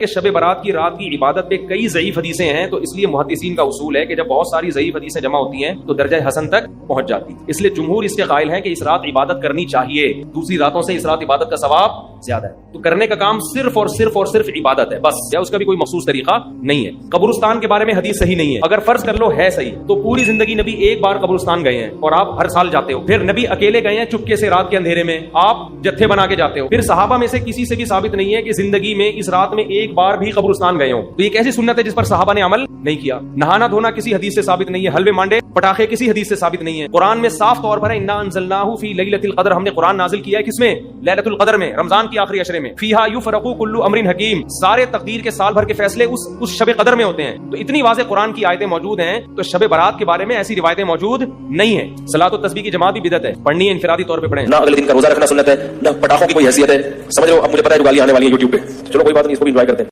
کہ شب برات کی رات کی عبادت پہ کئی ضعیف حدیثیں ہیں، تو اس لیے محدثین کا اصول ہے کہ جب بہت ساری ضعیف حدیثیں جمع ہوتی ہیں تو درجہ حسن تک پہنچ جاتی ہے۔ اس لیے جمہور اس کے قائل ہیں کہ اس رات عبادت کرنی چاہیے، دوسری راتوں سے اس رات عبادت کا ثواب زیادہ ہے۔ تو کرنے کا کام صرف اور صرف عبادت ہے بس، یا اس کا بھی کوئی مخصوص طریقہ نہیں ہے۔ قبرستان کے بارے میں حدیث صحیح نہیں ہے۔ اگر فرض کر لو ہے صحیح، تو پوری زندگی نبی ایک بار قبرستان گئے ہیں اور آپ ہر سال جاتے ہو، پھر نبی اکیلے گئے ہیں چپکے سے رات کے اندھیرے میں، آپ جتھے بنا کے جاتے ہو، پھر صحابہ میں سے کسی سے بھی ثابت نہیں ہے کہ زندگی میں اس رات میں ایک بار بھی قبرستان گئے ہوں۔ تو یہ کیسی سنت ہے جس پر صحابہ نے عمل نہیں کیا؟ نہانا دھونا کسی حدیث سے ثابت نہیں ہے، حلوے مانڈے پٹاخے کسی حدیث سے ثابت نہیں ہے۔ قرآن میں صاف طور پر ہے انا انزلناہ فی لیلۃ القدر، ہم نے قرآن نازل کیا ہے کس میں؟ لیلۃ القدر میں، رمضان کی آخری عشرے میں۔ فیہا یفرق کل امر حکیم، سارے تقدیر کے سال بھر کے فیصلے اس شب قدر میں ہوتے ہیں۔ تو اتنی واضح قرآن کی آیتیں موجود ہیں، تو شب برات کے بارے میں ایسی روایتیں موجود نہیں ہیں۔ صلاۃ و تسبیح کی جماعت بھی بدعت ہے، پڑھنی ہے انفرادی طور پہ پڑھیں، نہ اگلے دن کا روزہ رکھنا سنت ہے، نہ پٹاخوں کی کوئی حیثیت ہے۔ سمجھ رہے ہو؟ اب مجھے پتا ہے جو گالیاں آنے والی ہیں یوٹیوب پہ، چلو کوئی بات نہیں، اس کو بھی انجوائے کرتے ہیں۔